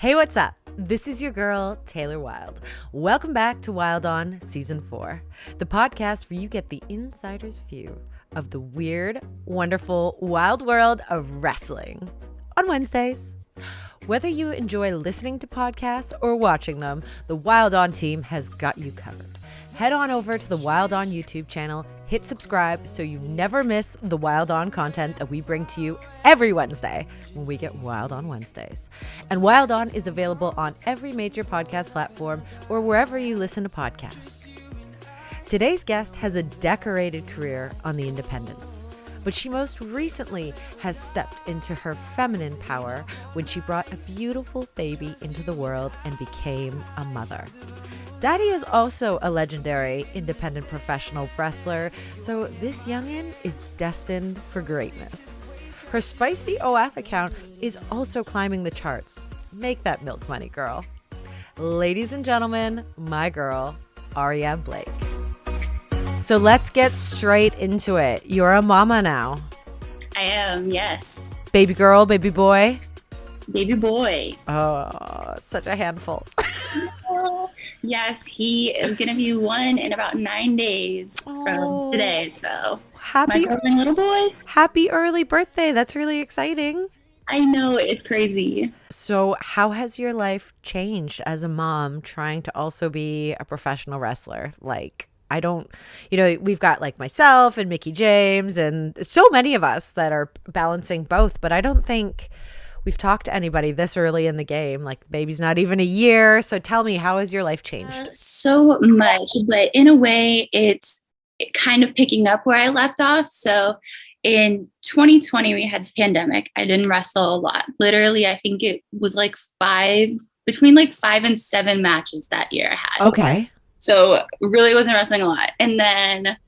Hey, what's up? This is your girl, Taylor Wilde. Welcome back to Wilde On Season 4, the podcast where you get the insider's view of the weird, wonderful, wild world of wrestling on Wednesdays. Whether you enjoy listening to podcasts or watching them, the Wilde On team has got you covered. Head on over to the Wilde On YouTube channel, hit subscribe so you never miss the Wilde On content that we bring to you every Wednesday when we get Wilde On Wednesdays. And Wilde On is available on every major podcast platform or wherever you listen to podcasts. Today's guest has a decorated career on the independents, but she most recently has stepped into her feminine power when she brought a beautiful baby into the world and became a mother. Daddy is also a legendary independent professional wrestler, so this youngin' is destined for greatness. Her spicy OF account is also climbing the charts. Make that milk money, girl. Ladies and gentlemen, my girl, Aria Blake. So let's get straight into it. You're a mama now. I am, yes. Baby girl, baby boy? Baby boy. Oh, such a handful. Yes, he is going to be 1 in about 9 days from today. So, happy, my growing little boy. Happy early birthday. That's really exciting. I know, it's crazy. So how has your life changed as a mom trying to also be a professional wrestler? Like, I don't, we've got like myself and Mickey James and so many of us that are balancing both, but I don't think we've talked to anybody this early in the game. Like, baby's not even a year. So tell me, how has your life changed? So much, but in a way, it's kind of picking up where I left off. So in 2020, we had the pandemic. I didn't wrestle a lot. Literally, I think it was like between 5 and 7 matches that year I had. Okay. So really wasn't wrestling a lot. And then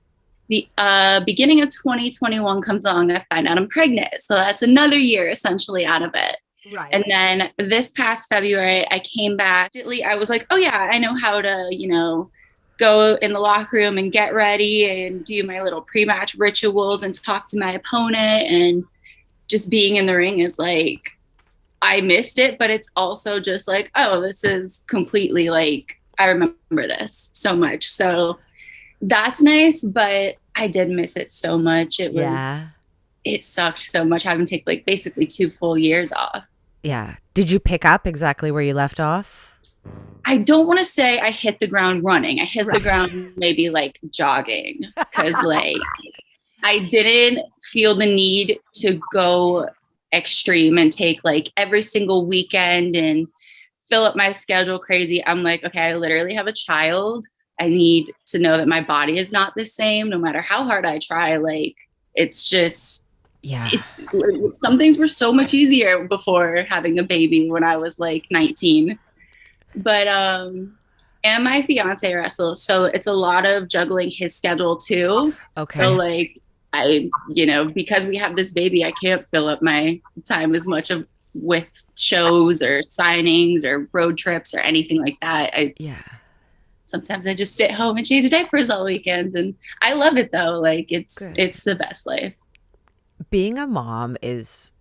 the beginning of 2021 comes along, I find out I'm pregnant. So that's another year essentially out of it. Right. And then this past February, I came back. I was like, oh yeah, I know how to, go in the locker room and get ready and do my little pre-match rituals and talk to my opponent. And just being in the ring is like, I missed it, but it's also just like, oh, this is completely like, I remember this so much. So that's nice, but I did miss it so much. It sucked so much having to take basically 2 full years off. Yeah. Did you pick up exactly where you left off? I don't want to say I hit the ground running. I hit the ground maybe jogging because I didn't feel the need to go extreme and take every single weekend and fill up my schedule crazy. I'm like, okay, I literally have a child. I need to know that my body is not the same, no matter how hard I try. It's just, some things were so much easier before having a baby when I was 19. But, and my fiance wrestles, so it's a lot of juggling his schedule too. Okay. So because we have this baby, I can't fill up my time as much with shows or signings or road trips or anything like that. Sometimes I just sit home and change diapers all weekend, and I love it though. It's the best life. Being a mom is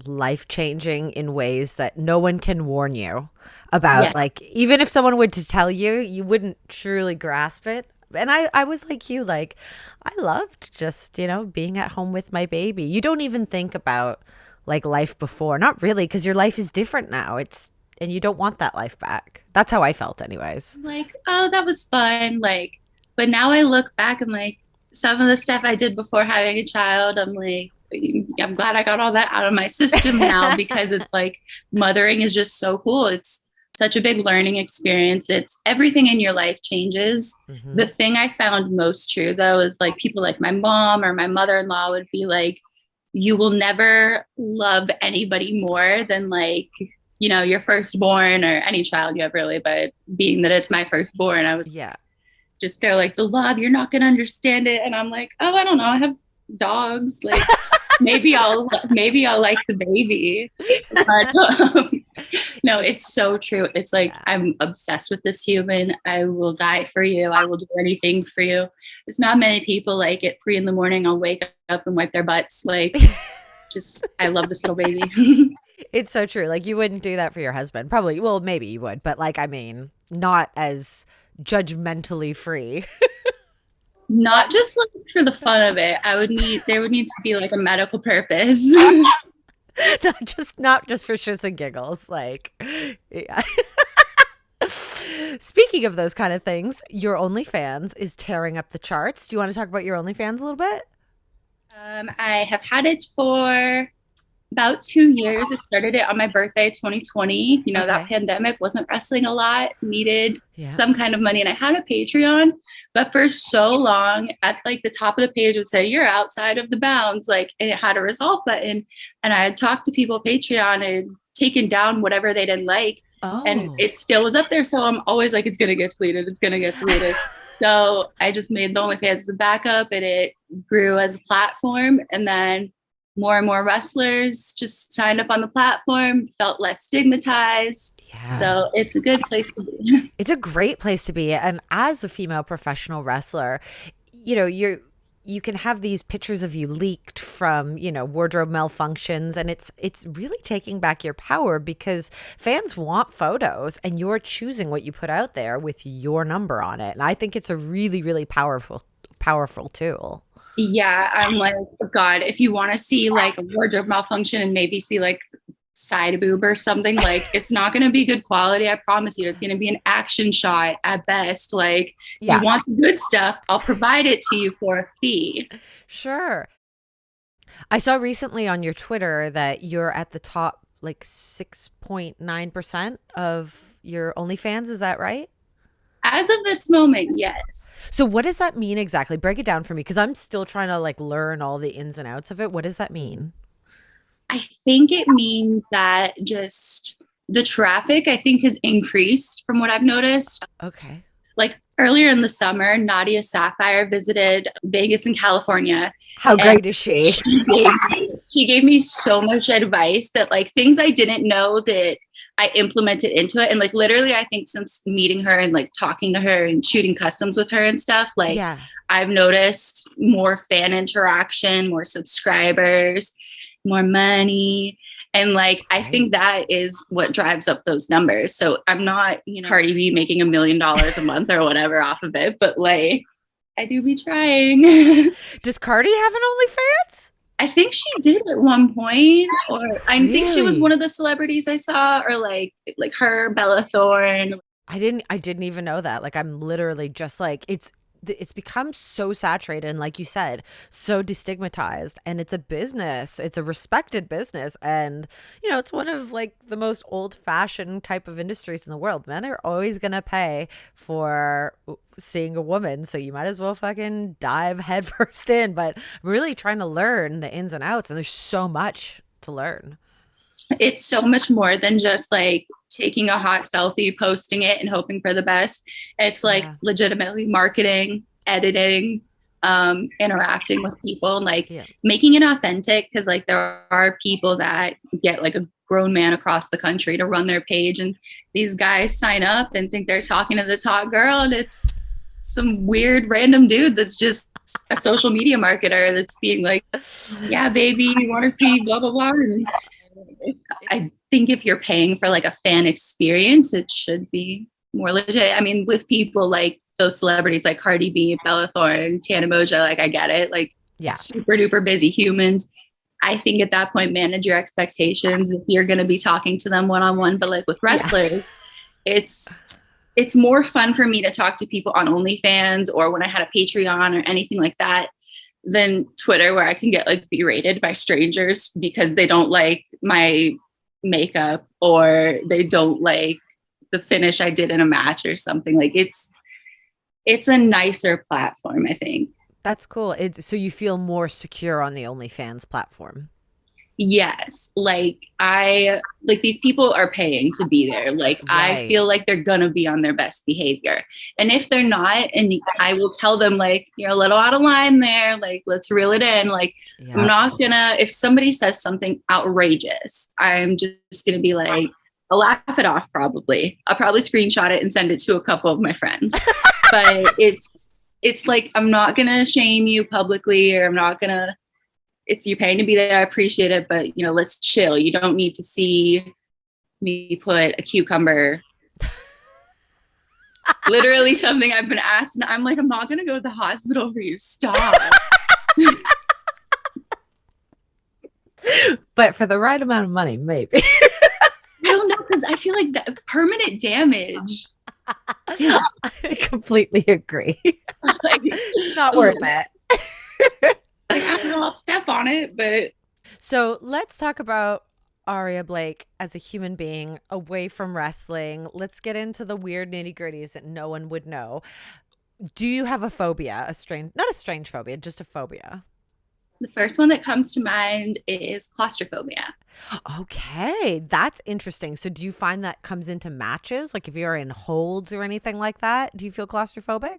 life-changing in ways that no one can warn you about. Yeah. Even if someone were to tell you, you wouldn't truly grasp it. And I was like you, I loved just, being at home with my baby. You don't even think about life before. Not really, because your life is different now. And you don't want that life back. That's how I felt anyways. Oh, that was fun. But now I look back and some of the stuff I did before having a child, I'm glad I got all that out of my system now because it's mothering is just so cool. It's such a big learning experience. It's everything in your life changes. Mm-hmm. The thing I found most true though is people like my mom or my mother-in-law would be you will never love anybody more than your firstborn or any child you have really, but being that it's my firstborn, I was just, they're the love, you're not going to understand it. And I'm oh, I don't know. I have dogs. maybe I'll like the baby. But, no, it's so true. It's I'm obsessed with this human. I will die for you. I will do anything for you. There's not many people at 3 a.m. I'll wake up and wipe their butts. I love this little baby. It's so true. Like you wouldn't do that for your husband. Probably. Well, maybe you would, but like, I mean, not as judgmentally free. Not just like for the fun of it. There would need to be like a medical purpose. not just for shits and giggles. Like, yeah. Speaking of those kind of things, your OnlyFans is tearing up the charts. Do you want to talk about your OnlyFans a little bit? I have had it for about 2 years. I started it on my birthday, 2020. You know, Okay. that pandemic, wasn't wrestling a lot, needed Yeah. some kind of money. And I had a Patreon, but for so long at like the top of the page would say, you're outside of the bounds. Like, and it had a resolve button. And I had talked to people Patreon and taken down whatever they didn't like. And Oh, it still was up there. So I'm always like, it's going to get deleted. It's going to get deleted. So I just made the OnlyFans as a backup, and it grew as a platform. And then more and more wrestlers just signed up on the platform, felt less stigmatized. yeah. So it's a good place to be. It's a great place to be. And as a female professional wrestler, you can have these pictures of you leaked from, wardrobe malfunctions, and it's really taking back your power because fans want photos and you're choosing what you put out there with your number on it. And I think it's a really, really powerful tool. Yeah, I'm like, oh God, if you want to see like a wardrobe malfunction and maybe see like side boob or something, like it's not going to be good quality. I promise you, it's going to be an action shot at best. Like, Yeah, you want the good stuff, I'll provide it to you for a fee. sure. I saw recently on your Twitter that you're at the top like 6.9% of your OnlyFans. Is that right? As of this moment, yes. So what does that mean exactly? Break it down for me because I'm still trying to like learn all the ins and outs of it. What does that mean? I think it means that just the traffic, I think, has increased from what I've noticed. Okay. Like earlier in the summer, Nadia Sapphire visited Vegas in California. How And great is she? she gave me so much advice that like things I didn't know that I implemented into it. And like literally, I think since meeting her and like talking to her and shooting customs with her and stuff, like Yeah. I've noticed more fan interaction, more subscribers, more money. And like, I Right. think that is what drives up those numbers. So I'm not, Cardi B making $1 million a month or whatever off of it, but like, I do be trying. Does Cardi have an OnlyFans? I think she did at one point, or I think she was Really? one of the celebrities I saw, or like her, Bella Thorne. I didn't even know that. Like I'm literally just like it's become so saturated and like you said, so destigmatized, and it's a business. It's a respected business, and it's one of like the most old-fashioned type of industries in the world. Men are always going to pay for seeing a woman, so you might as well fucking dive headfirst in, but I'm really trying to learn the ins and outs, and there's so much to learn. It's so much more than just like taking a hot selfie, posting it, and hoping for the best. It's like Yeah. legitimately marketing, editing, interacting with people, and like Yeah. making it authentic. Because like there are people that get like a grown man across the country to run their page, and these guys sign up and think they're talking to this hot girl, and it's some weird random dude that's just a social media marketer that's being like, yeah, baby, you want to see blah blah blah. And I think if you're paying for like a fan experience, it should be more legit. I mean, with people like those celebrities like Cardi B, Bella Thorne, Tana Moja, like I get it, like Yeah. super duper busy humans. I think at that point, manage your expectations if you're going to be talking to them one on one. But like with wrestlers, it's more fun for me to talk to people on OnlyFans or when I had a Patreon or anything like that than Twitter, where I can get like berated by strangers because they don't like my makeup or they don't like the finish I did in a match or something. Like it's a nicer platform, I think. That's cool. So you feel more secure on the OnlyFans platform. Yes, like these people are paying to be there. Like I Right. feel like they're gonna be on their best behavior. And if they're not, and I will tell them like, you're a little out of line there, like let's reel it in. Like Yeah. I'm not gonna, if somebody says something outrageous, I'm just gonna be like, I'll laugh it off probably. I'll probably screenshot it and send it to a couple of my friends. But it's like I'm not gonna shame you publicly, or I'm not gonna it's you're paying to be there. I appreciate it, but let's chill. You don't need to see me put a cucumber. Literally something I've been asked, and I'm like, I'm not gonna go to the hospital for you. Stop. But for the right amount of money, maybe. I don't know, because I feel like that permanent damage. I completely agree. Like, It's not worth it. like, I don't know, I'll step on it, but So let's talk about Aria Blake as a human being away from wrestling. Let's get into the weird nitty gritties that no one would know. Do you have a phobia? Not a strange phobia, just a phobia. the first one that comes to mind is claustrophobia. Okay, that's interesting. So do you find that comes into matches? Like if you're in holds or anything like that, do you feel claustrophobic?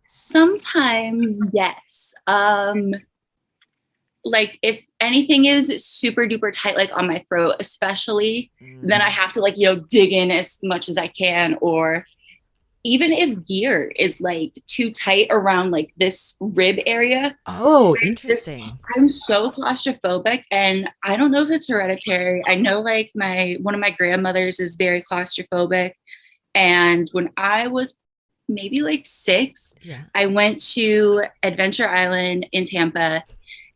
Sometimes, yes. Like if anything is super duper tight, like on my throat, especially, then I have to dig in as much as I can. Or even if gear is like too tight around like this rib area. Oh, interesting. I'm so claustrophobic, and I don't know if it's hereditary. I know like one of my grandmothers is very claustrophobic. And when I was maybe like 6, Yeah. I went to Adventure Island in Tampa,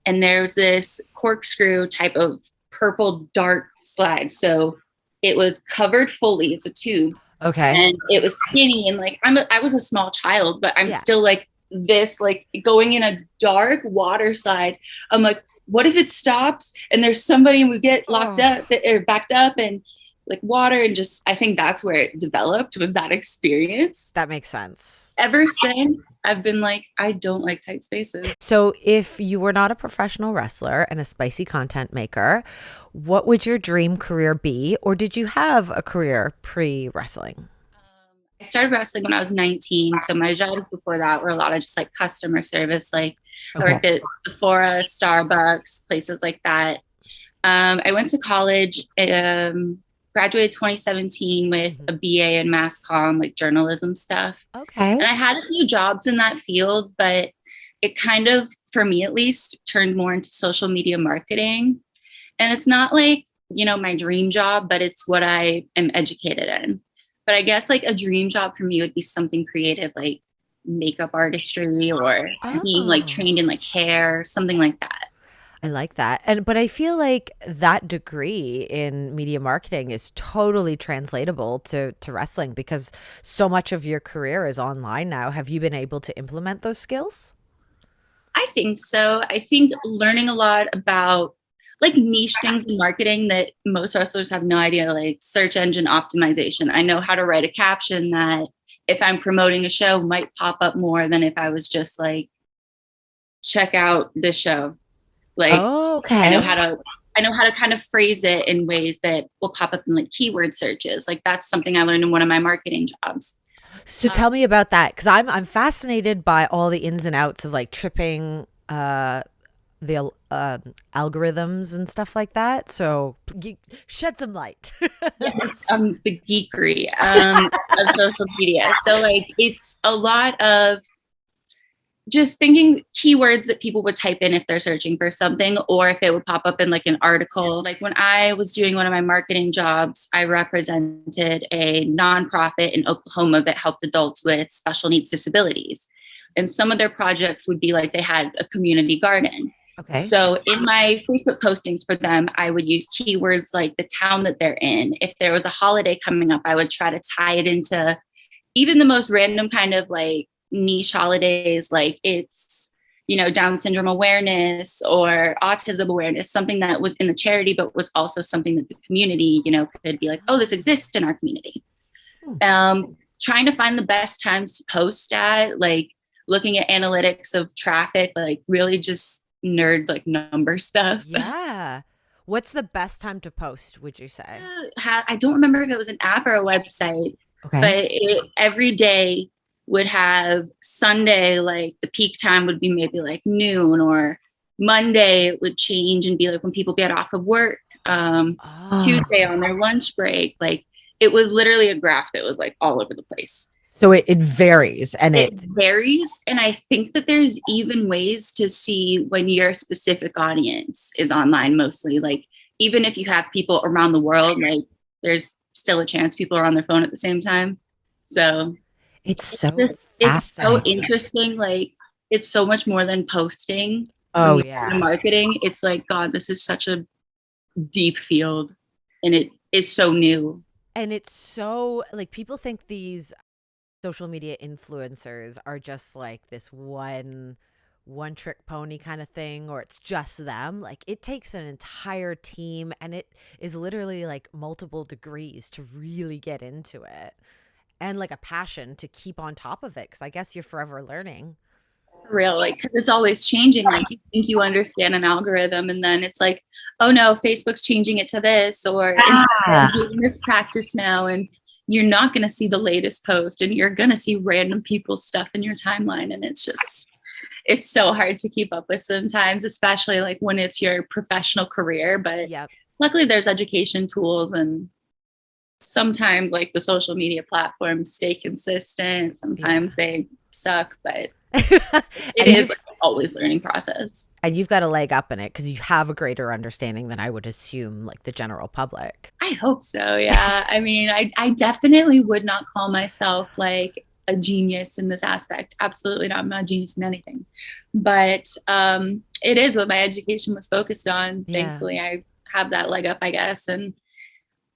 and there's this corkscrew type of purple dark slide. So it was covered fully. It's a tube. Okay. And it was skinny, and like I was a small child, but I'm Yeah. still like this, like going in a dark water slide. I'm like, what if it stops and there's somebody and we get locked up or backed up and like water, and just I think that's where it developed, was that experience. That makes sense. Ever since, I've been like, I don't like tight spaces. So if you were not a professional wrestler and a spicy content maker, what would your dream career be? Or did you have a career pre-wrestling? I started wrestling when I was 19. So my jobs before that were a lot of just like customer service. Like I worked at Sephora, Starbucks, places like that. I went to college, graduated 2017 with a BA in mass comm, like journalism stuff. Okay. And I had a few jobs in that field, but it kind of, for me at least, turned more into social media marketing. And it's not like, my dream job, but it's what I am educated in. But I guess like a dream job for me would be something creative, like makeup artistry, or being like trained in like hair, something like that. I like that. But I feel like that degree in media marketing is totally translatable to wrestling, because so much of your career is online now. Have you been able to implement those skills? I think so. I think learning a lot about like niche things in marketing that most wrestlers have no idea, like search engine optimization. I know how to write a caption that, if I'm promoting a show, might pop up more than if I was just like, check out this show. Like, I know how to kind of phrase it in ways that will pop up in like keyword searches. Like that's something I learned in one of my marketing jobs. So tell me about that, because I'm fascinated by all the ins and outs of like tripping the algorithms and stuff like that. So shed some light. The geekery of social media. So like it's a lot of just thinking keywords that people would type in if they're searching for something, or if it would pop up in like an article. Like when I was doing one of my marketing jobs, I represented a nonprofit in Oklahoma that helped adults with special needs disabilities. And some of their projects would be like they had a community garden. Okay. So in my Facebook postings for them, I would use keywords like the town that they're in. If there was a holiday coming up, I would try to tie it into even the most random kind of like niche holidays, like it's, Down syndrome awareness or autism awareness, something that was in the charity, but was also something that the community, could be like, oh, this exists in our community. Trying to find the best times to post at, like looking at analytics of traffic, like really just nerd, like number stuff. Yeah. What's the best time to post, would you say? I don't remember if it was an app or a website, but every day would have Sunday, like the peak time would be maybe like noon, or Monday it would change and be like when people get off of work, Tuesday on their lunch break. Like it was literally a graph that was like all over the place. So it varies, and It varies. And I think that there's even ways to see when your specific audience is online mostly. Like, even if you have people around the world, like, there's still a chance people are on their phone at the same time. So it's so it's so fascinating. interesting. Like, it's so much more than posting. When Oh, you get into yeah. marketing, it's like, God, this is such a deep field, and it is so new. And it's so like people think these social media influencers are just like this one trick pony kind of thing, or it's just them. Like it takes an entire team, and it is literally like multiple degrees to really get into it, and like a passion to keep on top of it, because I guess you're forever learning. For real, like, 'cause it's always changing. Like, you think you understand an algorithm, and then it's like, oh no, Facebook's changing it to this, or Yeah. Instagram doing this practice now, and you're not going to see the latest post, and you're going to see random people's stuff in your timeline, and it's so hard to keep up with sometimes, especially like when it's your professional career. But Yep. luckily there's education tools, and sometimes like the social media platforms stay consistent, Yeah. sometimes they suck, but it and is you've like always learning process. and you've got a leg up in it because you have a greater understanding than I would assume, like the general public. I hope so, yeah. I mean, I definitely would not call myself like a genius in this aspect. Absolutely not. I'm not a genius in anything, but it is what my education was focused on. Yeah. Thankfully I have that leg up, I guess. And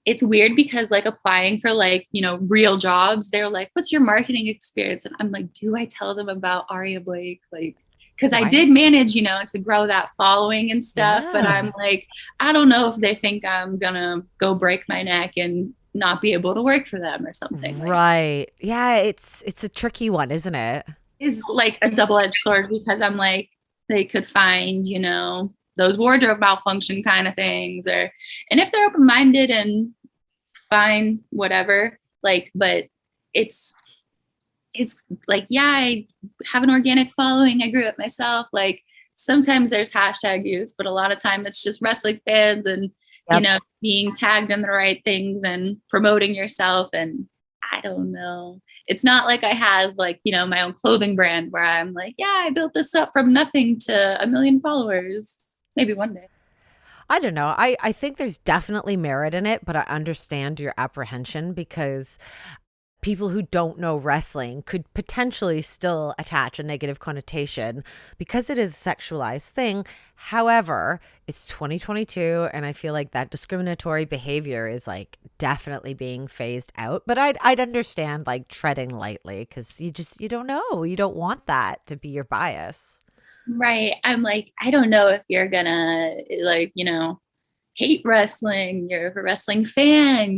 it's weird because like applying for like, real jobs, they're like, what's your marketing experience? And I'm like, do I tell them about Aria Blake? Like, because I Why did not? manage, to grow that following and stuff. But Yeah. I'm like, I don't know if they think I'm gonna go break my neck and not be able to work for them or something. Like, Right. Yeah, it's a tricky one, isn't it? is like a double-edged sword, because I'm like, they could find, those wardrobe malfunction kind of things, and if they're open-minded and fine, whatever. Like, but it's it's like, yeah, I have an organic following. I grew it myself. Like, sometimes there's hashtag use, but a lot of time it's just wrestling fans and Yep. being tagged in the right things and promoting yourself. And I don't know. It's not like I have like, my own clothing brand where I'm like, yeah, I built this up from nothing to a million followers. Maybe one day. I don't know. I think there's definitely merit in it, but I understand your apprehension because people who don't know wrestling could potentially still attach a negative connotation because it is a sexualized thing. However, it's 2022, and I feel like that discriminatory behavior is like definitely being phased out. But I'd understand like treading lightly because you don't know. You don't want that to be your bias. Right. I'm like, I don't know if you're gonna like, hate wrestling, you're a wrestling fan,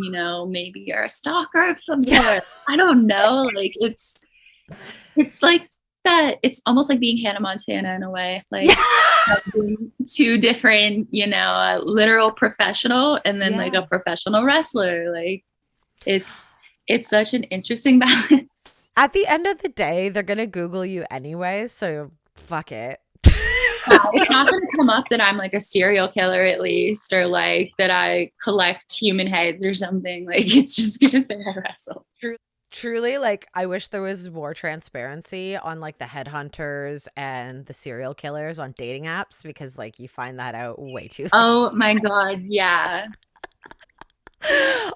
maybe you're a stalker of some Yeah. sort. I don't know. Like, it's like that. It's almost like being Hannah Montana in a way. Yeah. Like, being two different, a literal professional and then like Yeah. a professional wrestler. Like, it's such an interesting balance. At the end of the day, they're gonna Google you anyway, so fuck it. It's not going to come up that I'm like a serial killer at least, or like that I collect human heads or something. Like, it's just going to say I wrestle. Truly, like I wish there was more transparency on like the headhunters and the serial killers on dating apps, because like you find that out way too late. Oh my God. Yeah.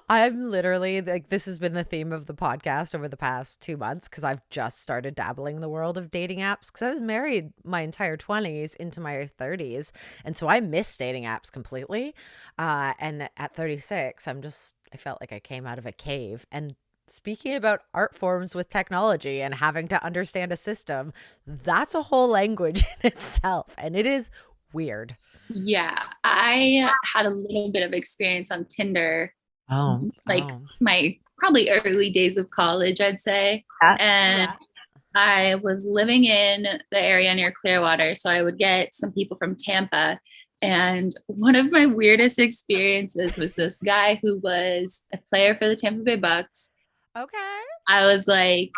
I'm literally like, this has been the theme of the podcast over the past 2 months because I've just started dabbling in the world of dating apps because I was married my entire 20s into my 30s. And so I miss dating apps completely. And at 36, I felt like I came out of a cave. And speaking about art forms with technology and having to understand a system, that's a whole language in itself. And it is weird. Yeah. I had a little bit of experience on Tinder, Oh, like oh. my probably early days of college, I'd say. Yeah. And I was living in the area near Clearwater. So I would get some people from Tampa. And one of my weirdest experiences was this guy who was a player for the Tampa Bay Bucks. Okay. I was like,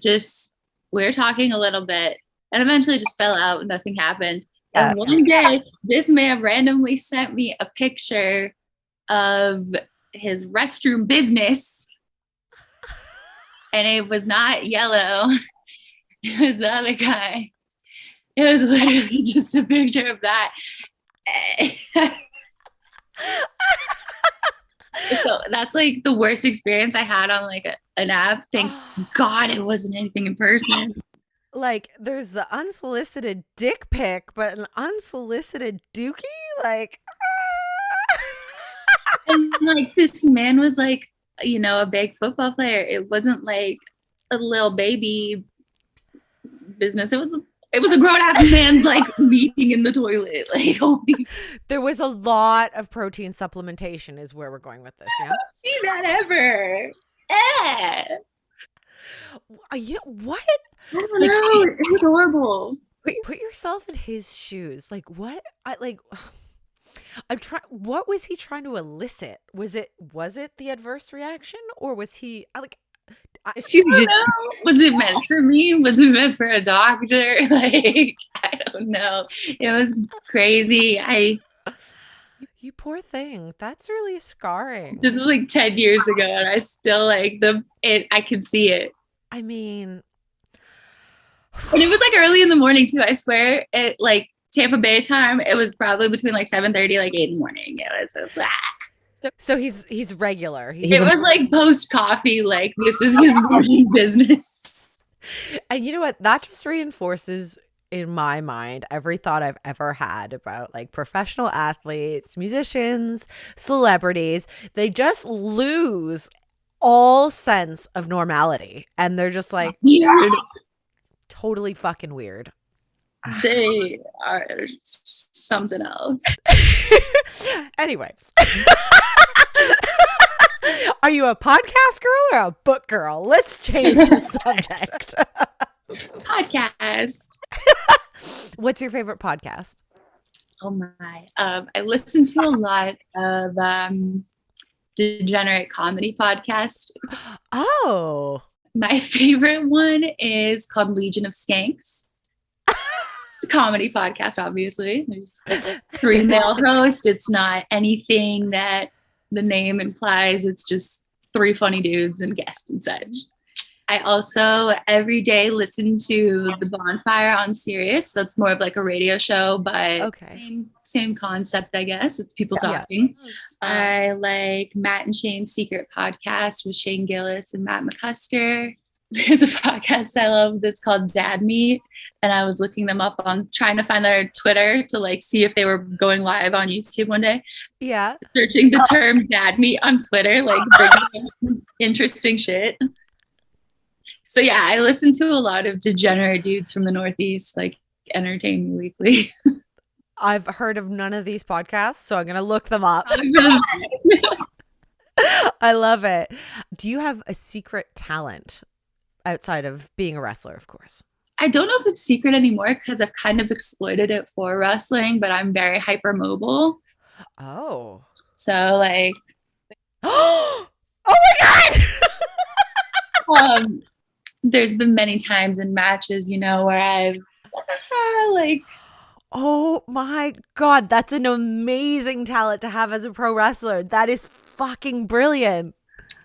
we were talking a little bit and eventually just fell out. Nothing happened. Yeah. And one day, this man randomly sent me a picture of his restroom business. And it was not yellow. It was the other guy. It was literally just a picture of that. So that's like the worst experience I had on like an app. Thank God it wasn't anything in person. Like, there's the unsolicited dick pic, but an unsolicited dookie? Like, And like this man was like, a big football player. It wasn't like a little baby business. It was a grown ass man's like meeting in the toilet. Like, holy, there was a lot of protein supplementation is where we're going with this, yeah? see that ever. Eh. What? I don't know. It was horrible. Put yourself in his shoes. Like, what? I'm trying. What was he trying to elicit? Was it the adverse reaction, or was he like? Was it meant for me? Was it meant for a doctor? Like, I don't know. It was crazy. You poor thing. That's really scarring. This was like 10 years ago, and I still like I can see it. I mean, and it was like early in the morning too. I swear, it like Tampa Bay time. It was probably between like 7:30, like 8 in the morning. It was just that. So he's regular. It was like post coffee, like this is his morning business. And you know what? That just reinforces in my mind every thought I've ever had about like professional athletes, musicians, celebrities. They just lose all sense of normality, and they're just like weird. Totally fucking weird. They are something else. Anyways. Are you a podcast girl or a book girl? Let's change the subject. Podcast. What's your favorite podcast? Oh my. I listen to a lot of degenerate comedy podcasts. Oh. My favorite one is called Legion of Skanks. It's a comedy podcast, obviously. There's 3 male hosts. It's not anything that the name implies. It's just 3 funny dudes and guests and such. I also every day listen to The Bonfire on Sirius. That's more of like a radio show, but okay. Same concept, I guess. It's people talking. Yeah. I like Matt and Shane's Secret Podcast with Shane Gillis and Matt McCusker. There's a podcast I love that's called Dad Meat, and I was looking them up on trying to find their Twitter to like see if they were going live on YouTube one day. Yeah. Searching the term Dad Meat on Twitter, like bringing interesting shit. So yeah, I listen to a lot of degenerate dudes from the Northeast, like entertain me weekly. I've heard of none of these podcasts, so I'm going to look them up. I love it. Do you have a secret talent outside of being a wrestler, of course? I don't know if it's secret anymore because I've kind of exploited it for wrestling, but I'm very hypermobile. Oh. So like. Oh my God! There's been many times in matches, where I've like. Oh my God, that's an amazing talent to have as a pro wrestler. That is fucking brilliant.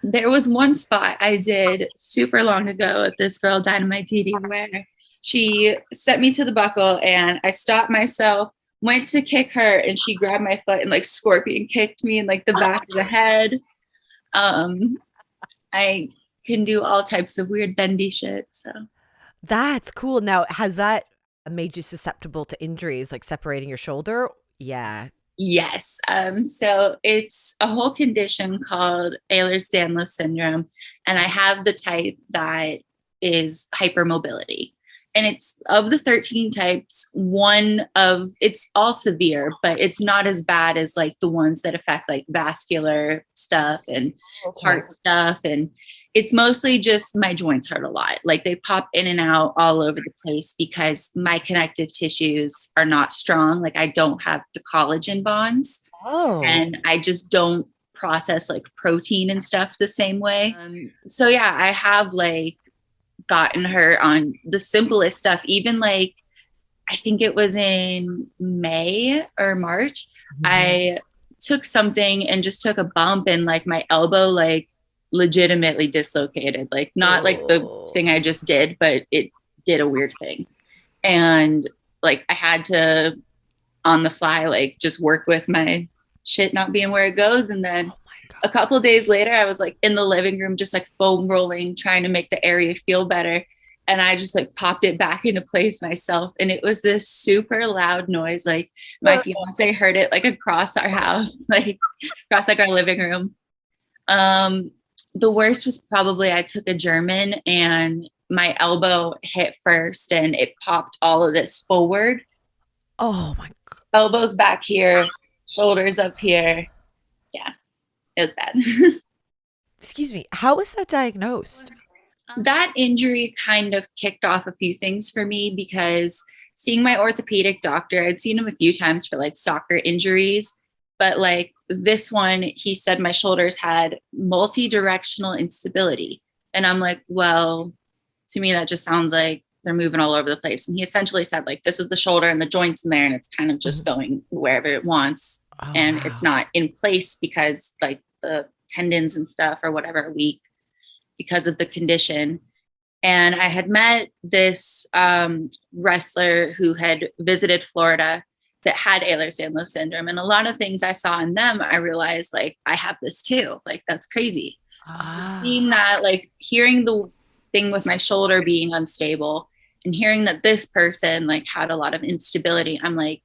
There was one spot I did super long ago with this girl, Dynamite Dee, where she sent me to the buckle and I stopped myself, went to kick her, and she grabbed my foot and like scorpion kicked me in like the back of the head. I can do all types of weird bendy shit. So that's cool. Now, has that made you susceptible to injuries like separating your shoulder? Yeah. Yes. So it's a whole condition called Ehlers-Danlos Syndrome. And I have the type that is hypermobility. And it's of the 13 types, it's all severe, but it's not as bad as like the ones that affect like vascular stuff and heart stuff. And it's mostly just my joints hurt a lot. Like they pop in and out all over the place because my connective tissues are not strong. Like I don't have the collagen bonds. Oh. And I just don't process like protein and stuff the same way. So yeah, I have like gotten hurt on the simplest stuff. Even like, I think it was in May or March, I took something and just took a bump and like my elbow like legitimately dislocated, like not like the thing I just did, but it did a weird thing. And like I had to on the fly, like just work with my shit not being where it goes. And then a couple of days later, I was like in the living room, just like foam rolling, trying to make the area feel better. And I just like popped it back into place myself. And it was this super loud noise. Like my fiance heard it like across our house, like across like our living room. The worst was probably I took a German and my elbow hit first and it popped all of this forward. Oh my God. Elbows back here, shoulders up here. Yeah, it was bad. Excuse me. How was that diagnosed? That injury kind of kicked off a few things for me because seeing my orthopedic doctor, I'd seen him a few times for like soccer injuries, but like this one, he said my shoulders had multi-directional instability. And I'm like, well, to me, that just sounds like they're moving all over the place. And he essentially said like, this is the shoulder and the joints in there, and it's kind of just going wherever it wants. And it's not in place because like the tendons and stuff or whatever are weak because of the condition. And I had met this wrestler who had visited Florida that had Ehlers-Danlos Syndrome. And a lot of things I saw in them, I realized like, I have this too. Like, that's crazy. So seeing that, like hearing the thing with my shoulder being unstable and hearing that this person like had a lot of instability, I'm like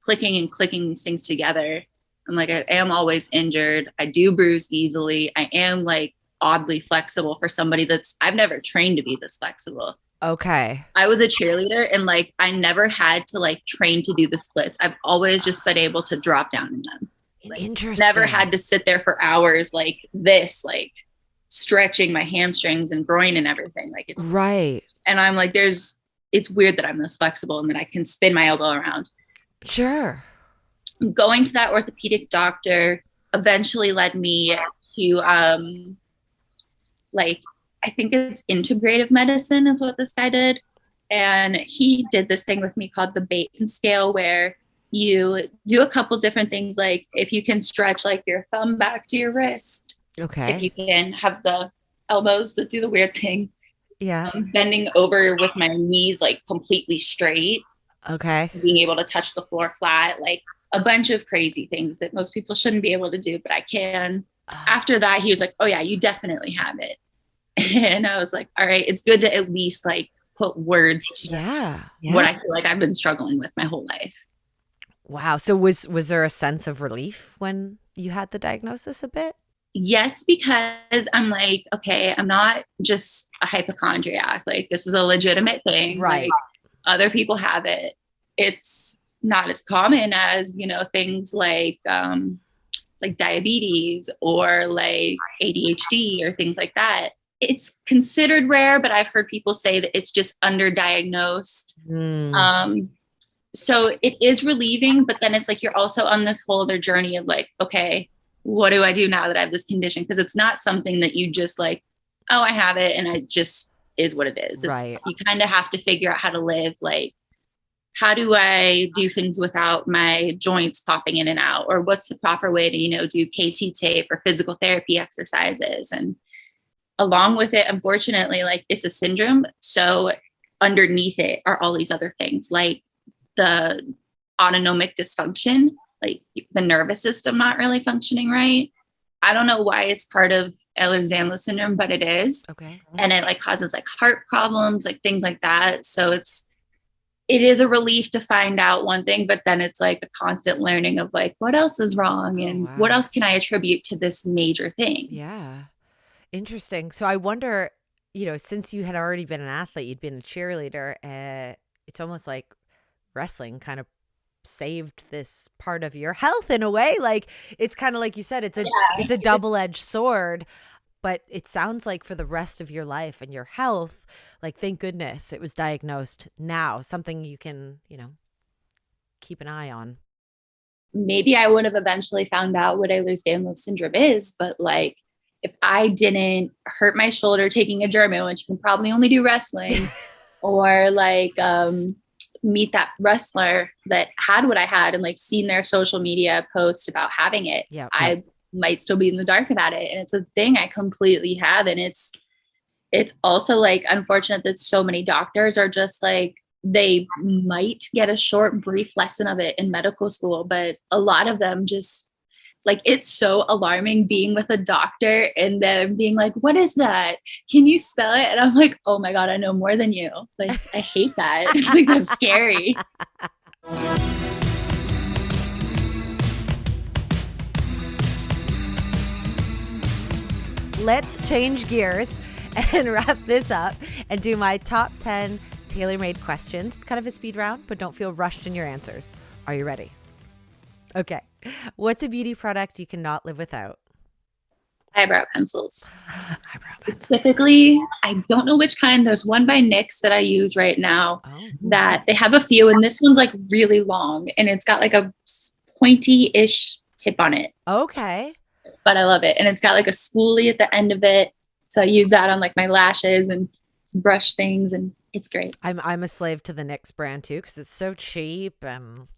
clicking these things together. I'm like, I am always injured. I do bruise easily. I am like oddly flexible for somebody I've never trained to be this flexible. Okay. I was a cheerleader and like, I never had to like train to do the splits. I've always just been able to drop down in them. Like, interesting. Never had to sit there for hours like this, like stretching my hamstrings and groin and everything. Like it's right. And I'm like, it's weird that I'm this flexible and that I can spin my elbow around. Sure. Going to that orthopedic doctor eventually led me to like, I think it's integrative medicine is what this guy did. And he did this thing with me called the Bateman scale, where you do a couple different things. Like if you can stretch like your thumb back to your wrist. Okay. If you can have the elbows that do the weird thing. Yeah. Bending over with my knees like completely straight. Okay. Being able to touch the floor flat, like a bunch of crazy things that most people shouldn't be able to do, but I can. After that, he was like, oh yeah, you definitely have it. And I was like, all right, it's good to at least like put words to what I feel like I've been struggling with my whole life. Wow. So was there a sense of relief when you had the diagnosis a bit? Yes, because I'm like, okay, I'm not just a hypochondriac. Like this is a legitimate thing. Right. Like, other people have it. It's not as common as, things like diabetes or like ADHD or things like that. It's considered rare, but I've heard people say that it's just underdiagnosed. So it is relieving, but then it's like, you're also on this whole other journey of like, okay, what do I do now that I have this condition? Because it's not something that you just like, oh, I have it. And it just is what it is. Right. You kind of have to figure out how to live. Like, how do I do things without my joints popping in and out? Or what's the proper way to, do KT tape or physical therapy exercises? And along with it, unfortunately, like it's a syndrome. So underneath it are all these other things like the autonomic dysfunction, like the nervous system not really functioning right. I don't know why it's part of Ehlers-Danlos Syndrome, but it is. Okay. And it like causes like heart problems, like things like that. So it is a relief to find out one thing, but then it's like a constant learning of like, what else is wrong? And what else can I attribute to this major thing? Yeah. Interesting. So I wonder, since you had already been an athlete, you'd been a cheerleader, it's almost like wrestling kind of saved this part of your health in a way. Like it's kind of like you said, it's a double-edged sword, but it sounds like for the rest of your life and your health, like thank goodness it was diagnosed now, something you can, keep an eye on. Maybe I would have eventually found out what Ehlers-Danlos Syndrome is, but like if I didn't hurt my shoulder taking a German, which you can probably only do wrestling, or like meet that wrestler that had what I had and like seen their social media post about having it, Yeah. I might still be in the dark about it. And it's a thing I completely have. And it's also like unfortunate that so many doctors are just like, they might get a short, brief lesson of it in medical school, but a lot of them just like, it's so alarming being with a doctor and them being like, what is that? Can you spell it? And I'm like, oh my God, I know more than you. Like, I hate that. Like, that's scary. Let's change gears and wrap this up and do my top 10 tailor-made questions. It's kind of a speed round, but don't feel rushed in your answers. Are you ready? Okay. What's a beauty product you cannot live without? Eyebrow pencils. Specifically, I don't know which kind. There's one by NYX that I use right now that they have a few, and this one's like really long and it's got like a pointy-ish tip on it. Okay. But I love it. And it's got like a spoolie at the end of it. So I use that on like my lashes and to brush things, and it's great. I'm a slave to the NYX brand too because it's so cheap and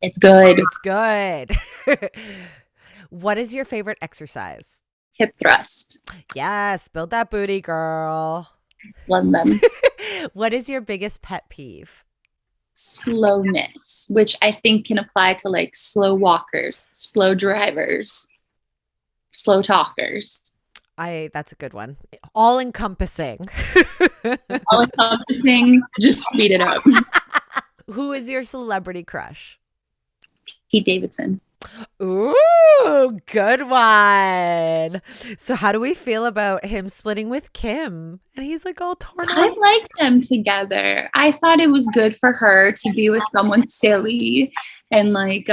it's good. It's good. What is your favorite exercise? Hip thrust. Yes, build that booty, girl. Love them. What is your biggest pet peeve? Slowness, which I think can apply to like slow walkers, slow drivers, slow talkers. That's a good one. All encompassing. All encompassing, just speed it up. Who is your celebrity crush? Pete Davidson. Ooh, good one. So how do we feel about him splitting with Kim? And he's like all torn up. I liked them together. I thought it was good for her to be with someone silly and like,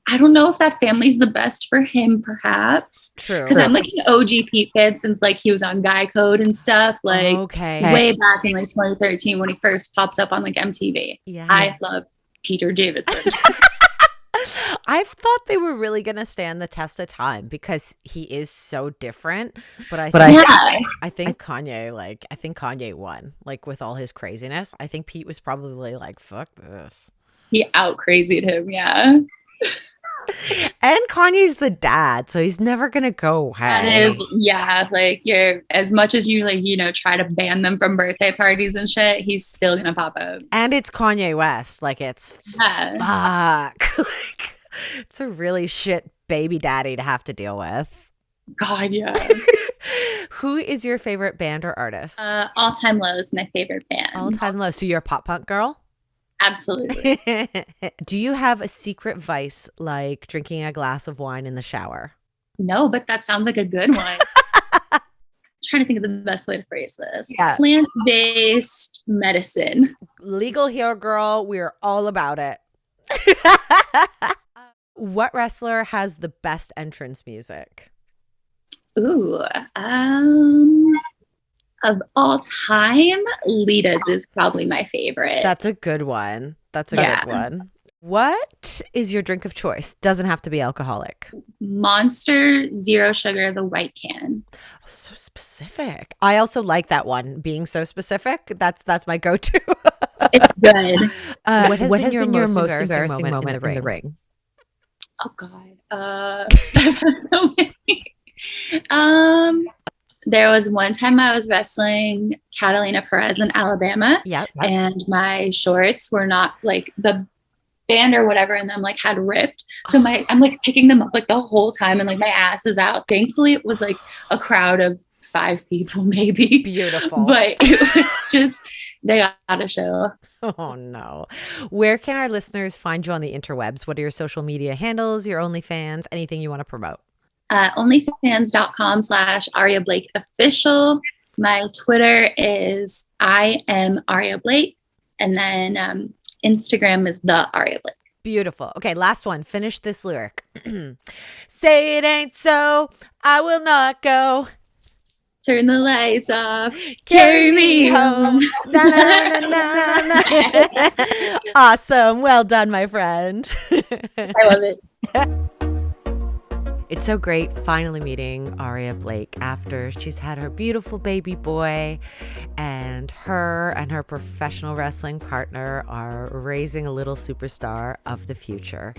I don't know if that family's the best for him, perhaps. True. Because I'm like an OG Pete fan since like he was on Guy Code and stuff. Like way back in like 2013 when he first popped up on like MTV. Yeah. I love Peter Davidson. I've thought they were really going to stand the test of time because he is so different. But I think Kanye won, like with all his craziness. I think Pete was probably like, fuck this. He out crazied him. Yeah. And Kanye's the dad, so he's never gonna go away. That is, yeah. Like you're as much as you like, try to ban them from birthday parties and shit, he's still gonna pop up. And it's Kanye West, like fuck. Like, it's a really shit baby daddy to have to deal with. God, yeah. Who is your favorite band or artist? All Time Low is my favorite band. All Time Low. So you're a pop punk girl? Absolutely. Do you have a secret vice like drinking a glass of wine in the shower? No, but that sounds like a good one. I'm trying to think of the best way to phrase this. Yeah. Plant-based medicine. Legal here, girl. We're all about it. What wrestler has the best entrance music? Ooh, of all time, Lita's is probably my favorite. That's a good one. Good one. What is your drink of choice? Doesn't have to be alcoholic. Monster Zero Sugar, the white can. Oh, so specific. I also like that one. Being so specific, that's my go-to. It's good. What has been your most embarrassing moment in the ring? Oh God. So many. There was one time I was wrestling Catalina Perez in Alabama. Yep. And my shorts were not like the band or whatever in them like had ripped. So I'm like picking them up like the whole time and like my ass is out. Thankfully it was like a crowd of 5 people maybe. Beautiful. But it was just, they got a show. Oh no. Where can our listeners find you on the interwebs? What are your social media handles, your OnlyFans, anything you want to promote? OnlyFans.com/Aria Blake official. My Twitter is I am Arya Blake. And then Instagram is the Aria Blake. Beautiful. Okay, last one. Finish this lyric. Say it ain't so, I will not go. Turn the lights off. Carry me home. Na, na, na, na, na. Awesome. Well done, my friend. I love it. It's so great finally meeting Arya Blake after she's had her beautiful baby boy, and her professional wrestling partner are raising a little superstar of the future.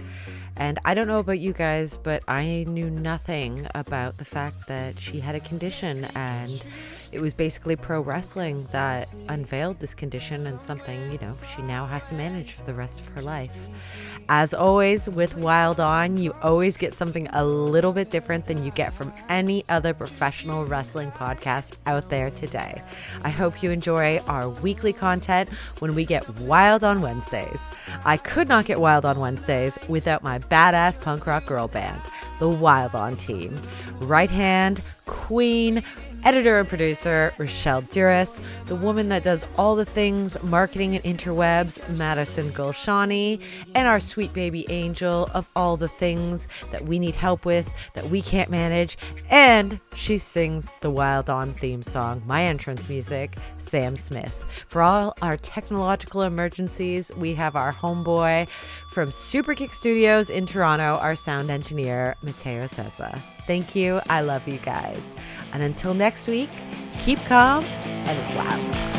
And I don't know about you guys, but I knew nothing about the fact that she had a condition, and it was basically pro wrestling that unveiled this condition and something, you know, she now has to manage for the rest of her life. As always, with Wilde On, you always get something a little bit different than you get from any other professional wrestling podcast out there today. I hope you enjoy our weekly content when we get Wilde on Wednesdays. I could not get Wilde on Wednesdays without my badass punk rock girl band, the Wilde On team. Right hand, queen, editor and producer, Rochelle Douris, the woman that does all the things marketing and interwebs, Madison Gulshani, and our sweet baby angel of all the things that we need help with, that we can't manage, and she sings the Wilde On theme song, my entrance music, Sam Smith. For all our technological emergencies, we have our homeboy from Superkick Studios in Toronto, our sound engineer, Mateo Sessa. Thank you. I love you guys. And until next week, keep calm and wild.